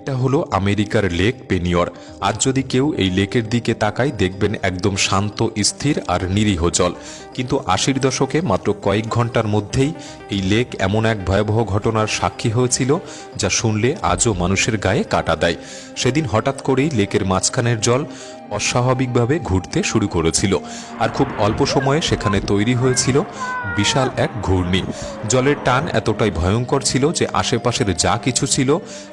এটা হলো আমেরিকার লেক পেনিয়র। আর যদি কেউ এই লেকের দিকে তাকায় দেখবেন একদম শান্ত, স্থির আর নিরীহ জল। কিন্তু ৮০-র দশকে মাত্র কয়েক ঘন্টার মধ্যেই এই লেক এমন এক ভয়াবহ ঘটনার সাক্ষী হয়েছিল যা শুনলে আজও মানুষের গায়ে কাঁটা দেয়। সেদিন হঠাৎ করেই লেকের মাঝখানের জল অস্বাভাবিকভাবে ঘুরতে শুরু করেছিল, আর খুব অল্প সময়ে সেখানে তৈরি হয়েছিল বিশাল এক ঘূর্ণি। জলের টান এতটাই ভয়ঙ্কর ছিল যে আশেপাশের যা কিছু ছিল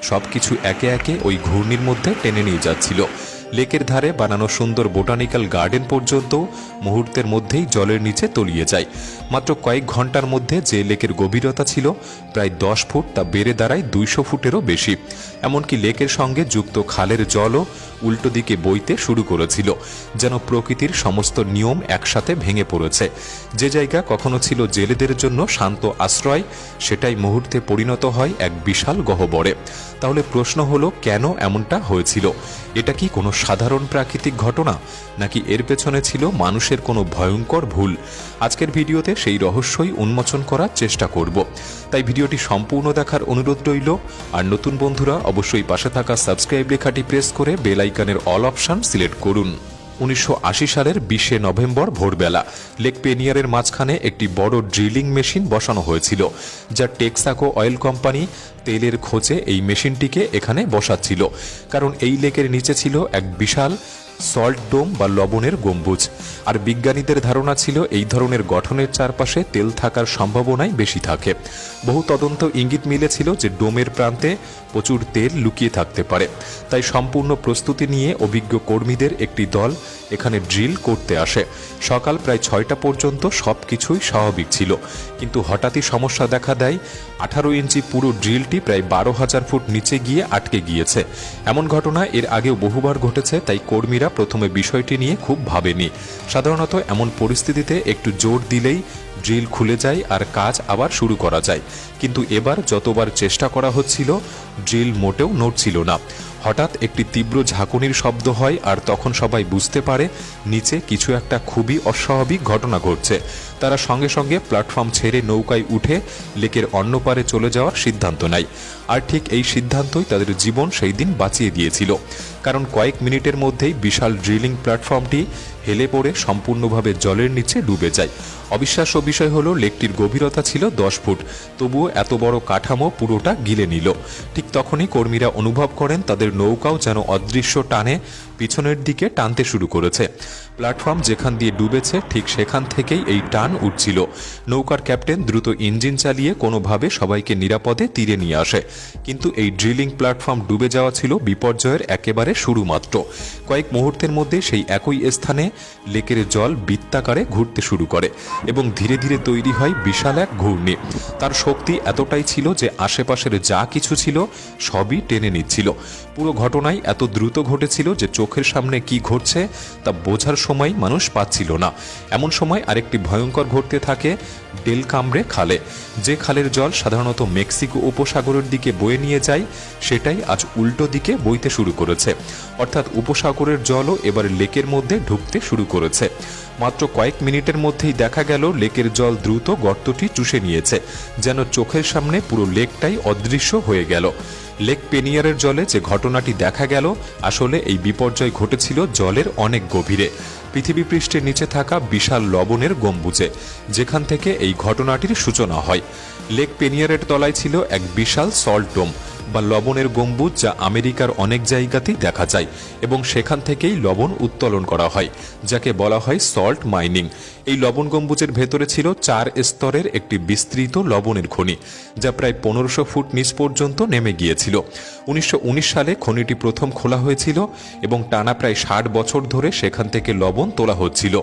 সবকিছু একে একে ওই ঘূর্ণির মধ্যে টেনে নিয়ে যাচ্ছিল। লেকের ধারে বানানো সুন্দর বোটানিক্যাল গার্ডেন পর্যন্ত মুহূর্তের মধ্যেই জলের নিচে তলিয়ে যায়। মাত্র কয়েক ঘন্টার মধ্যে যে লেকের গভীরতা ছিল প্রায় ১০ ফুট, তা বেড়ে দাঁড়ায় ২০০ ফুটেরও বেশি। এমনকি লেকের সঙ্গে যুক্ত খালের জলও উল্টো দিকে বইতে শুরু করেছিল, যেন প্রকৃতির সমস্ত নিয়ম একসাথে ভেঙে পড়েছে। যে জায়গা কখনো ছিল জেলেদের জন্য শান্ত আশ্রয়, সেটাই মুহূর্তে পরিণত হয় এক বিশাল গহ্বরে। তাহলে প্রশ্ন হলো, কেন এমনটা হয়েছিল? এটা কি কোনো সাধারণ প্রাকৃতিক ঘটনা, নাকি এর পেছনে ছিল মানুষের কোনো ভয়ঙ্কর ভুল? আজকের ভিডিওতে সেই রহস্যই উন্মোচন করার চেষ্টা করব। তাই ভিডিওটি সম্পূর্ণ দেখার অনুরোধ রইল। আর নতুন বন্ধুরা অবশ্যই পাশে থাকা সাবস্ক্রাইব লেখাটি প্রেস করে বেল আইকনের অল অপশন সিলেক্ট করুন। ১৯৮০ সালের ২০শে নভেম্বর ভোরবেলা লেক পেনিয়ারের মাঝখানে একটি বড় ড্রিলিং মেশিন বসানো হয়েছিল, যা টেক্সাকো অয়েল কোম্পানি তেলের খোঁজে এই মেশিনটিকে এখানে বসাচ্ছিল। কারণ এই লেকের নিচে ছিল এক বিশাল সল্ট ডোম বা লবণের গম্বুজ, আর বিজ্ঞানীদের ধারণা ছিল এই ধরনের গঠনের চারপাশে তেল থাকার সম্ভাবনাই বেশি থাকে। বহু তদন্ত ইঙ্গিত মিলেছিল যে ডোমের প্রান্তে প্রচুর তেল লুকিয়ে থাকতে পারে। তাই সম্পূর্ণ প্রস্তুতি নিয়ে অভিজ্ঞ কর্মীদের একটি দল এখানে ড্রিল করতে আসে। সকাল প্রায় ৬টা পর্যন্ত সব কিছুই স্বাভাবিক ছিল, কিন্তু হঠাৎই সমস্যা দেখা দেয়। ১৮ ইঞ্চি পুরো ড্রিলটি প্রায় ১২,০০০ ফুট নিচে গিয়ে আটকে গিয়েছে। এমন ঘটনা এর আগেও বহুবার ঘটেছে, তাই কর্মীরা প্রথমে বিষয়টি নিয়ে খুব ভাবেনি। সাধারণত এমন পরিস্থিতিতে একটু জোর দিলেই ড্রিল খুলে যায় আর কাজ আবার শুরু করা যায়। কিন্তু এবার যতবার চেষ্টা করা হচ্ছিল, ড্রিল মোটেও নড়ছিল না। হঠাৎ একটি তীব্র ঝাঁকুনির শব্দ হয়, আর তখন সবাই বুঝতে পারে নিচে কিছু একটা খুবই অস্বাভাবিক ঘটনা ঘটছে। তারা সঙ্গে সঙ্গে প্ল্যাটফর্ম ছেড়ে নৌকায় উঠে লেকের অন্য পারে চলে যাওয়ার সিদ্ধান্ত নেয়। আর ঠিক এই সিদ্ধান্তই তাদের জীবন সেই দিন বাঁচিয়ে দিয়েছিল। কারণ কয়েক মিনিটের মধ্যেই বিশাল ড্রিলিং প্ল্যাটফর্মটি হেলে পড়ে সম্পূর্ণভাবে জলের নিচে ডুবে যায়। অবিশ্বাস্য বিষয় হলো, লেকটির গভীরতা ছিল ১০ ফুট, তবুও এত বড় কাঠামো পুরোটা গিলে নিল। ঠিক তখনই কর্মীরা অনুভব করেন তাদের নৌকাও যেন অদৃশ্য টানে পিছনের দিকে টানতে শুরু করেছে। প্ল্যাটফর্ম যেখান দিয়ে ডুবেছে ঠিক সেখান থেকেই এই টান উঠছিল। নৌকার ক্যাপ্টেন দ্রুত ইঞ্জিন চালিয়ে কোনোভাবে সবাইকে নিরাপদে তীরে নিয়ে আসে। কিন্তু এই ড্রিলিং প্ল্যাটফর্ম ডুবে যাওয়া ছিল বিপর্যয়ের একেবারে শুরু মাত্র। কয়েক মুহূর্তের মধ্যে সেই একই স্থানে লেকের জল বৃত্তাকারে ঘুরতে শুরু করে এবং ধীরে ধীরে তৈরি হয় বিশাল এক ঘূর্ণি। তার শক্তি এতটাই ছিল যে আশেপাশের যা কিছু ছিল সবই টেনে নিচ্ছিল। পুরো ঘটনাই এত দ্রুত ঘটেছিল যে চোখের সামনে কি ঘটছে তা বোঝার সময় মানুষ পাচ্ছিল না। এমন সময় আরেকটি ভয়ঙ্কর ঘটতে থাকে ডেল কামরে খালে। যে খালের জল সাধারণত মেক্সিকো উপসাগরের দিকে বয়ে নিয়ে যায়, সেটাই আজ উল্টো দিকে বইতে শুরু করেছে। অর্থাৎ উপসাগরের জলও এবার লেকের মধ্যে ঢুকতে শুরু করেছে। মাত্র কয়েক মিনিটের মধ্যেই দেখা গেল লেকের জল দ্রুত গর্তটি চুষে নিয়েছে, যেন চোখের সামনে পুরো লেকটাই অদৃশ্য হয়ে গেল। লেক পেনিয়ারের জলে যে ঘটনাটি দেখা গেল, আসলে এই বিপর্যয় ঘটেছিল জলের অনেক গভীরে, পৃথিবী পৃষ্ঠের নিচে থাকা বিশাল লবণের গম্বুজে, যেখান থেকে এই ঘটনাটির সূচনা হয়। লেক পেনিয়ারের তলায় ছিল এক বিশাল সল্ট ডোম বা লবণের গম্বুজ, যা আমেরিকার অনেক জায়গাতেই দেখা যায় এবং সেখান থেকেই লবণ উত্তোলন করা হয়, যাকে বলা হয় সল্ট মাইনিং। এই লবণ গম্বুজের ভেতরে ছিল ৪ স্তরের একটি বিস্তৃত লবণের খনি, যা প্রায় ১৫০০ ফুট নিচ পর্যন্ত নেমে গিয়েছিল। ১৯১৯ সালে খনিটি প্রথম খোলা হয়েছিল এবং টানা প্রায় ৬০ বছর ধরে সেখান থেকে লবণ তোলা হচ্ছিল।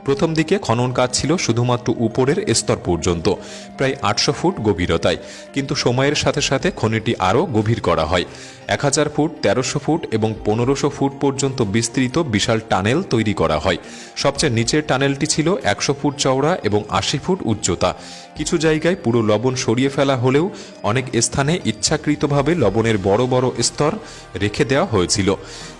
প্রথম দিকে খনন কাজ ছিল শুধুমাত্র উপরের স্তর পর্যন্ত, প্রায় ৮০০ ফুট গভীরতায়, কিন্তু সময়ের সাথে সাথে খনিটি আরও গভীর করা হয়। ১০০০ ফুট, ১৩০০ ফুট এবং ১৫০০ ফুট পর্যন্ত বিস্তৃত বিশাল টানেল তৈরি করা হয়। সবচেয়ে নিচের টানেলটি ছিল ১০০ ফুট চওড়া এবং ৮০ ফুট উচ্চতা। কিছু জায়গায় পুরো লবণ সরিয়ে ফেলা হলেও অনেক স্থানে ইচ্ছাকৃতভাবে লবণের বড় বড় স্তর রেখে দেওয়া হয়েছিল,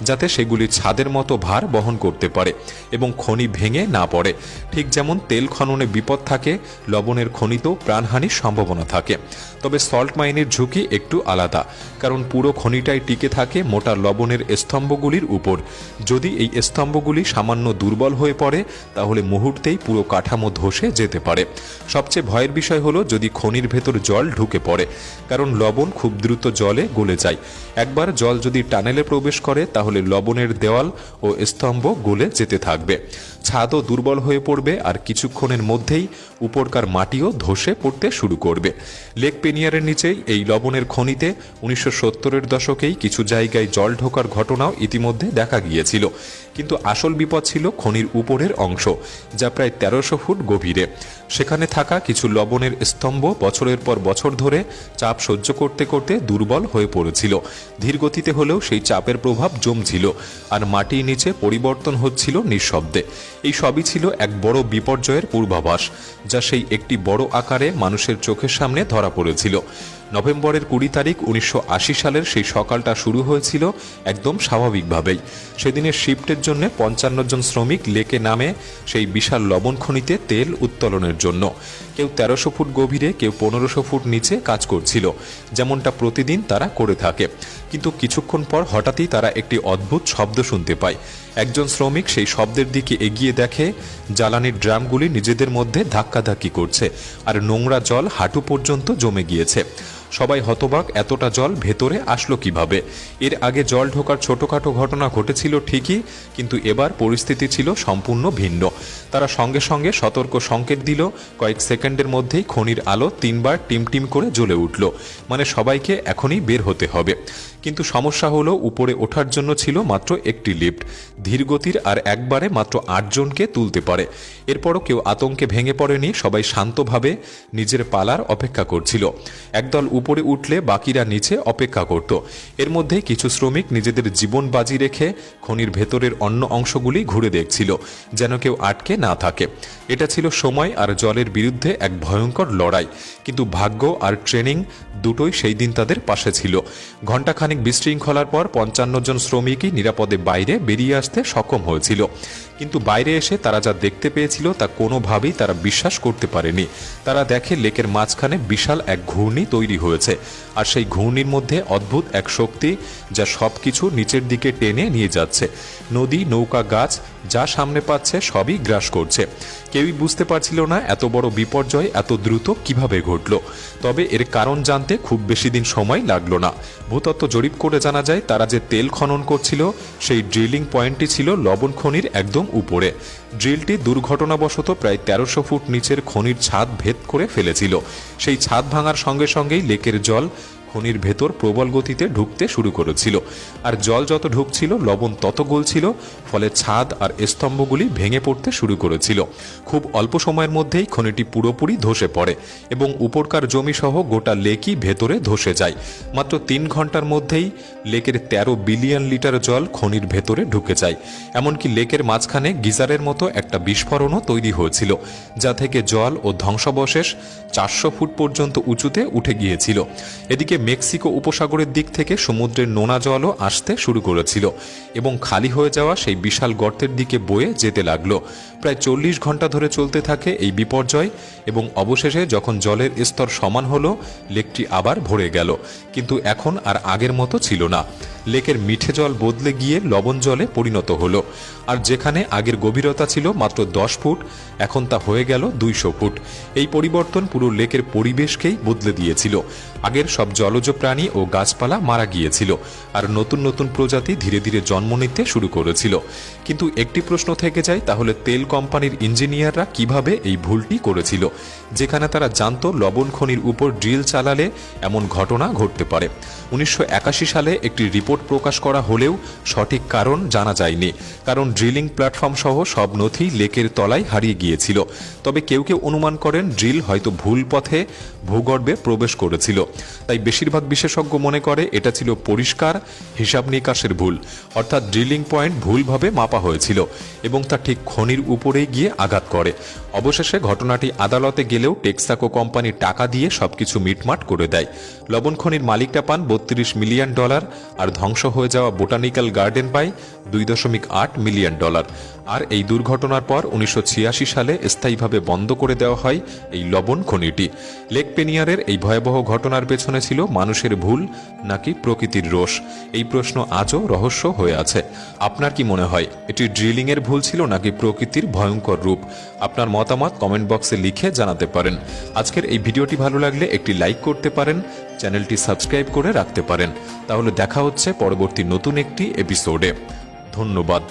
যাতে সেগুলি ছাদের মতো ভার বহন করতে পারে এবং খনি ভেঙে না পড়ে। ঠিক যেমন তেল খননে বিপদ থাকে, লবণের খনিতেও প্রাণহানির সম্ভাবনা থাকে। তবে সল্ট মাইনের ঝুঁকি একটু আলাদা, কারণ পুরো খনি খনিটাই টিকে থাকে মোটা লবণের স্তম্ভগুলির উপর। যদি এই স্তম্ভগুলি সামান্য দুর্বল হয়ে পড়ে তাহলে মুহূর্তেই পুরো কাঠামো ধসে যেতে পারে। সবচেয়ে ভয়ের বিষয় হলো যদি খনির ভেতর জল ঢুকে পড়ে, কারণ লবণ খুব দ্রুত জলে গলে যায়। একবার জল যদি টানেলে প্রবেশ করে তাহলে লবণের দেওয়াল ও স্তম্ভ গলে যেতে থাকবে, ছাদও দুর্বল হয়ে পড়বে, আর কিছুক্ষণের মধ্যেই উপরকার মাটিও ধসে পড়তে শুরু করবে। লেক পেনিয়ারের নিচেই এই লবণের খনিতে 1970-এর দশকেই কিছু জায়গায় জল ঢোকার ঘটনাও ইতিমধ্যে দেখা গিয়েছিল, কিন্তু আসল বিপদ ছিল খনির উপরের অংশ, যা প্রায় 1300 ফুট গভীরে। সেখানে থাকা কিছু লবণের স্তম্ভ বছরের পর বছর ধরে চাপ সহ্য করতে করতে দুর্বল হয়ে পড়েছিল। ধীরগতিতে হলেও সেই চাপের প্রভাব জমছিল, আর মাটির নিচে পরিবর্তন হচ্ছিল নিঃশব্দে। এই সবই ছিল এক বড় বিপর্যয়ের পূর্বাভাস, যা সেই একটি বড় আকারে মানুষের চোখের সামনে ধরা পড়েছিল। নভেম্বরের 20 তারিখ 1980 সালের সেই সকালটা শুরু হয়েছিল একদম স্বাভাবিকভাবেই। সেদিনের শিফটের জন্য 55 জন শ্রমিক লেকে নামে সেই বিশাল লবণ খনিতে তেল উত্তোলনের জন্য। কেউ 1300 ফুট গভীরে, কেউ 1500 ফুট নিচে কাজ করছিল, যেমনটা প্রতিদিন তারা করে থাকে। কিন্তু কিছুক্ষণ পর হঠাৎই তারা একটি অদ্ভুত শব্দ শুনতে পায়। একজন শ্রমিক সেই শব্দের দিকে এগিয়ে দেখে জ্বালানির ড্রামগুলি নিজেদের মধ্যে ধাক্কাধাক্কি করছে, আর নোংরা জল হাঁটু পর্যন্ত জমে গিয়েছে। সবাই হতবাক, এতটা জল ভেতরে আসলো কিভাবে? এর আগে জল ঢোকার ছোটখাটো ঘটনা ঘটেছিল ঠিকই, কিন্তু এবার পরিস্থিতি ছিল সম্পূর্ণ ভিন্ন। তারা সঙ্গে সঙ্গে সতর্ক সংকেত দিল। কয়েক সেকেন্ডের মধ্যেই খনির আলো 3 বার টিমটিম করে জ্বলে উঠল, মানে সবাইকে এখনই বের হতে হবে। কিন্তু সমস্যা হলো উপরে ওঠার জন্য ছিল মাত্র একটি লিফট, ধীরগতির, আর একবারে মাত্র 8 জনকে তুলতে পারে। এরপরও কেউ আতঙ্কে ভেঙে পড়েনি, সবাই শান্তভাবে নিজের পালার অপেক্ষা করছিল। একদল উপরে উঠলে বাকিরা নিচে অপেক্ষা করত। এর মধ্যে কিছু শ্রমিক নিজেদের জীবন বাজি রেখে খনির ভেতরের অন্য অংশগুলি ঘুরে দেখছিল, যেন কেউ আটকে না থাকে। এটা ছিল সময় আর জলের বিরুদ্ধে এক ভয়ঙ্কর লড়াই, কিন্তু ভাগ্য আর ট্রেনিং দুটোই সেই দিন তাদের পাশে ছিল। ঘণ্টাখানিক বিশৃঙ্খলার পর 55 জন শ্রমিকই নিরাপদে বাইরে বেরিয়ে আসতে সক্ষম হয়েছিল। কিন্তু বাইরে এসে তারা যা দেখতে পেয়েছিল তা কোনোভাবেই তারা বিশ্বাস করতে পারেনি। তারা দেখে লেকের মাঝখানে বিশাল এক ঘূর্ণি তৈরি হয়েছে, আর সেই ঘূর্ণির মধ্যে অদ্ভুত এক শক্তি যা সবকিছু নিচের দিকে টেনে নিয়ে যাচ্ছে। নদী, নৌকা, গাছ যা সামনে পাচ্ছে সবই গ্রাস করছে। কেউই বুঝতে পারছিল না এত বড় বিপর্যয় এত দ্রুত কিভাবে ঘটল। তবে এর কারণ জানতে খুব বেশি দিন সময় লাগলো না। ভূতত্ত্ব জরিপ করে জানা যায় তারা যে তেল খনন করছিল সেই ড্রিলিং পয়েন্টটি ছিল লবণ খনির একদম উপরে। ড্রিলটি দুর্ঘটনাবশত প্রায় 1300 ফুট নিচের খনির ছাদ ভেদ করে ফেলেছিল। সেই ছাদ ভাঙার সঙ্গে সঙ্গেই লেকের জল খনির ভেতর প্রবল গতিতে ঢুকতে শুরু করেছিল, আর জল যত ঢুকছিল লবণ তত গলছিল, ফলে ছাদ আর স্তম্ভগুলি ভেঙে পড়তে শুরু করেছিল। খুব অল্প সময়ের মধ্যেই খনিটি পুরোপুরি ধসে পড়ে এবং উপরকার জমি সহ গোটা লেকই ভেতরে ধসে যায়। মাত্র 3 ঘন্টার মধ্যেই লেকের 13 বিলিয়ন লিটার জল খনির ভেতরে ঢুকে যায়। এমনকি লেকের মাঝখানে গিজারের মতো একটা বিস্ফোরণও তৈরি হয়েছিল, যা থেকে জল ও ধ্বংসাবশেষ 400 ফুট পর্যন্ত উঁচুতে উঠে গিয়েছিল। এদিকে মেক্সিকো উপসাগরের দিক থেকে সমুদ্রের নোনা জলও আসতে শুরু করেছিল এবং খালি হয়ে যাওয়া সেই বিশাল গর্তের দিকে বয়ে যেতে লাগলো। প্রায় 40 ঘন্টা ধরে চলতে থাকে এই বিপর্যয় এবং অবশেষে যখন জলের স্তর সমান হলো লেকটি আবার ভরে গেল। কিন্তু এখন আর আগের মতো ছিল না। লেকের মিঠে জল বদলে গিয়ে লবণ জলে পরিণত হলো, আর যেখানে আগের গভীরতা ছিল মাত্র 10 ফুট এখন তা হয়ে গেল 200 ফুট। এই পরিবর্তন পুরো লেকের পরিবেশকেই বদলে দিয়েছিল। আগের সব জলজ প্রাণী ও গাছপালা মারা গিয়েছিল, আর নতুন নতুন প্রজাতি ধীরে ধীরে জন্ম নিতে শুরু করেছিল। কিন্তু একটি প্রশ্ন থেকে যায়, তাহলে তেল কোম্পানির ইঞ্জিনিয়াররা কিভাবে এই ভুলটি করেছিল, যেখানে তারা জানতো লবণ খনির উপর ড্রিল চালালে এমন ঘটনা ঘটতে পারে। 1981 সালে একটি রিপোর্ট প্রকাশ করা হলেও সঠিক কারণ জানা যায়নি, কারণ ড্রিলিং প্ল্যাটফর্ম সহ সব নথি লেকের তলায় হারিয়ে গিয়েছিল। তবে কেউ কেউ অনুমান করেন ড্রিল হয়তো ভুল পথে ভূগর্ভে প্রবেশ করেছিল। তাই বেশিরভাগ বিশেষজ্ঞ মনে করে এটা ছিল পরিষ্কার হিসাব নিকাশের ভুল, অর্থাৎ ড্রিলিং পয়েন্ট ভুলভাবে মাপা হয়েছিল এবং তা ঠিক খনির উপরেই গিয়ে আঘাত করে। অবশেষে ঘটনাটি আদালতে গেলেও টেক্সাকো কোম্পানি টাকা দিয়ে সবকিছু মিটমাট করে দেয়। লবণ খনির মালিকরা পান $32 মিলিয়ন আর ধ্বংস হয়ে যাওয়া বোটানিক্যাল গার্ডেন পায় $2.8 মিলিয়ন। আর এই দুর্ঘটনার পর 1986 সালে স্থায়ীভাবে বন্ধ করে দেওয়া হয় এই লবণ খনিটি। লেক পেনিয়ারের এই ভয়াবহ ঘটনার পেছনে ছিল মানুষের ভুল নাকি প্রকৃতির রোষ? এই প্রশ্ন আজও রহস্য হয়ে আছে। আপনার কি মনে হয় এটি ড্রিলিংয়ের ভুল ছিল নাকি প্রকৃতির ভয়ঙ্কর রূপ? আপনার মতামত কমেন্ট বক্সে লিখে জানাতে পারেন। আজকের এই ভিডিওটি ভালো লাগলে একটি লাইক করতে পারেন, চ্যানেলটি সাবস্ক্রাইব করে রাখতে পারেন। তাহলে দেখা হচ্ছে পরবর্তী নতুন একটি এপিসোডে। ধন্যবাদ।